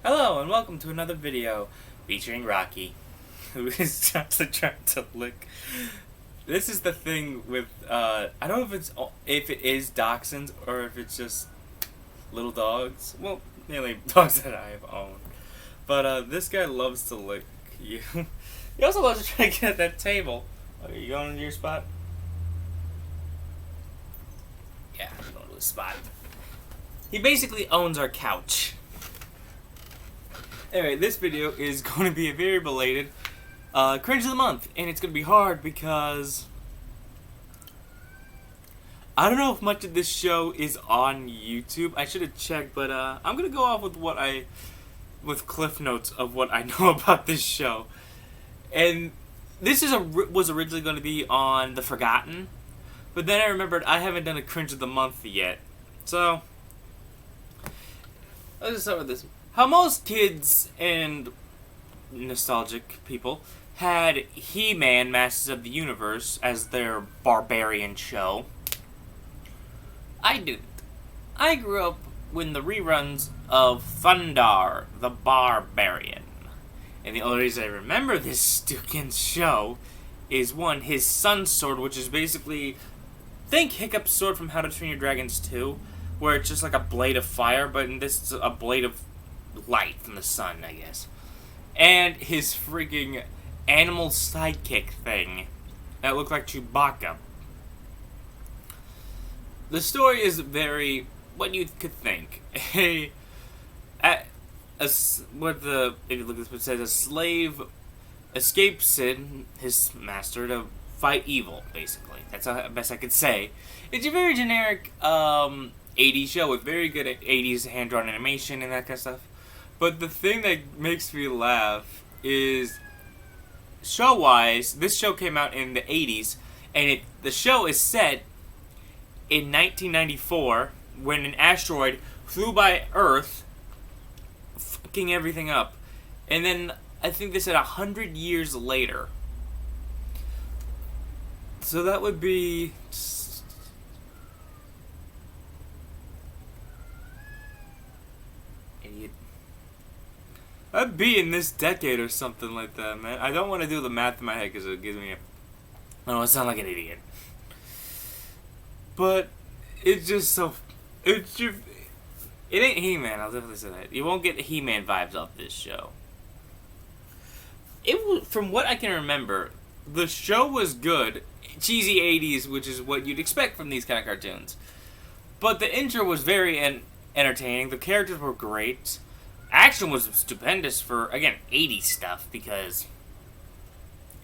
Hello and welcome to another video featuring Rocky, who is just trying to lick. This is the thing with I don't know if it is dachshunds or if it's just little dogs. Well, mainly dogs that I have owned. But this guy loves to lick you. He also loves to try to get at that table. Okay, you going to your spot? Yeah, I'm going to the spot. He basically owns our couch. Anyway, this video is going to be a very belated Cringe of the Month, and it's going to be hard because I don't know if much of this show is on YouTube. I should have checked, but I'm going to go off with with Cliff Notes of what I know about this show. And this was originally going to be on The Forgotten, but then I remembered I haven't done a Cringe of the Month yet. So, let's just start with this. How most kids and nostalgic people had He-Man Masters of the Universe as their Barbarian show. I didn't. I grew up when the reruns of Thundar, the Barbarian. And the only reason I remember this stinking show is one, his sun's sword, which is basically, think Hiccup's sword from How to Train Your Dragons 2, where it's just like a blade of fire, but in this it's a blade of light from the sun, I guess. And his freaking animal sidekick thing that looked like Chewbacca. The story is very what you could think. If you look at this, it says a slave escapes his master to fight evil. Basically, that's the best I could say. It's a very generic 80s show with very good 80s hand-drawn animation and that kind of stuff. But the thing that makes me laugh is, show-wise, this show came out in the 80s, and the show is set in 1994, when an asteroid flew by Earth, fucking everything up. And then, I think they said 100 years later. So that would be... Idiot. That'd be in this decade or something like that, man. I don't want to do the math in my head because it gives me I don't want to sound like an idiot. But it's just so... It ain't He-Man, I'll definitely say that. You won't get He-Man vibes off this show. From what I can remember, the show was good. Cheesy 80s, which is what you'd expect from these kind of cartoons. But the intro was very entertaining. The characters were great. Action was stupendous for, again, 80s stuff, because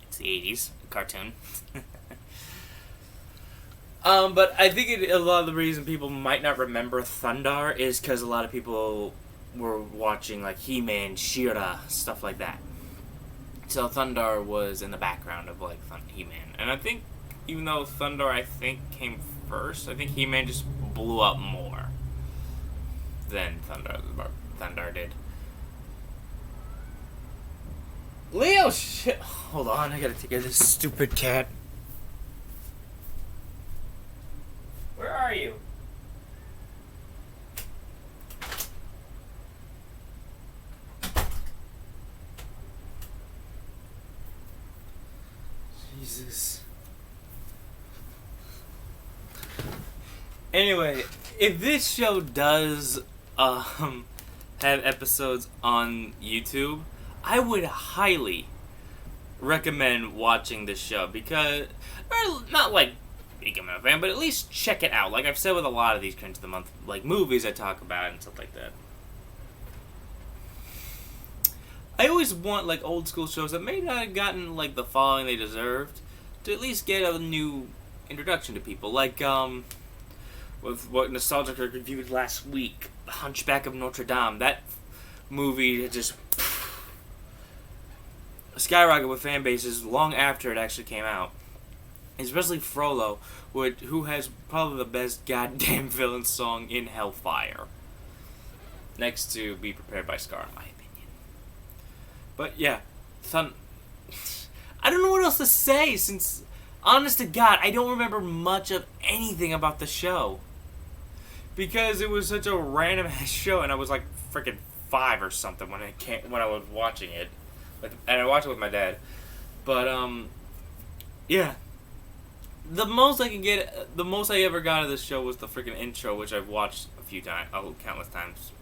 it's the 80s cartoon. But I think a lot of the reason people might not remember Thundar is because a lot of people were watching, like, He-Man, She-Ra, stuff like that. So Thundar was in the background of, like, He-Man. And I think, even though Thundar, I think, came first, I think He-Man just blew up more than Thundar did. Leo, shit. Hold on, I gotta take care of this stupid cat. Where are you? Jesus. Anyway, if this show does have episodes on YouTube, I would highly recommend watching this show because, or not like becoming a fan, but at least check it out. Like I've said with a lot of these Cringe of the Month, like movies I talk about and stuff like that. I always want like old school shows that may not have gotten like the following they deserved to at least get a new introduction to people. Like with what Nostalgic reviewed last week, The Hunchback of Notre Dame. That movie just skyrocketed with fan bases long after it actually came out. Especially Frollo, who has probably the best goddamn villain song in Hellfire. Next to Be Prepared by Scar, in my opinion. But yeah, I don't know what else to say, since, honest to God, I don't remember much of anything about the show. Because it was such a random ass show, and I was like freaking 5 or something when I was watching it, and I watched it with my dad. But yeah, the most I ever got of this show was the freaking intro, which I've watched a few times, countless times.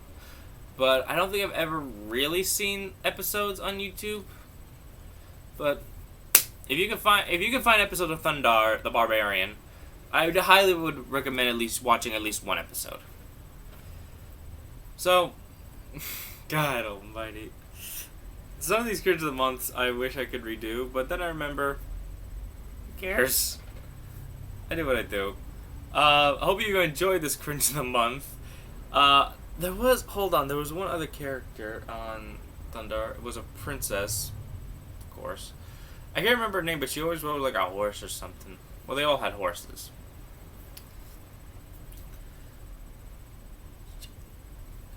But I don't think I've ever really seen episodes on YouTube. But if you can find episodes of Thundar, the Barbarian, I highly would recommend at least watching at least one episode. So, God almighty. Some of these Cringe of the Months I wish I could redo, but then I remember, who cares? I do what I do. I hope you enjoyed this Cringe of the Month. There was one other character on Thundar. It was a princess, of course. I can't remember her name, but she always rode like a horse or something. Well, they all had horses.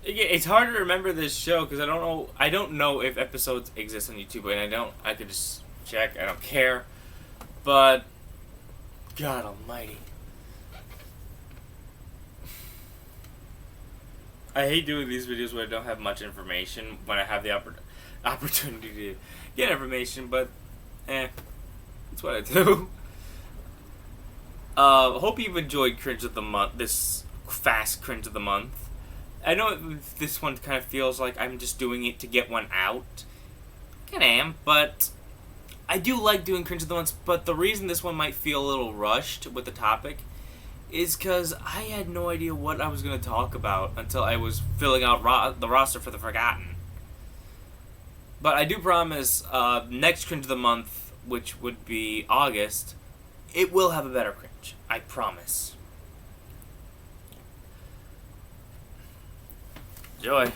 It's hard to remember this show because I don't know if episodes exist on YouTube, and I could just check. I don't care. But God almighty. I hate doing these videos where I don't have much information when I have the opportunity to get information, but that's what I do. Hope you've enjoyed Cringe of the Month, this fast Cringe of the Month. I know this one kind of feels like I'm just doing it to get one out. I kind of am, but I do like doing Cringe of the Month, but the reason this one might feel a little rushed with the topic is because I had no idea what I was going to talk about until I was filling out the roster for the Forgotten. But I do promise, next Cringe of the Month, which would be August, it will have a better cringe. I promise. Enjoy.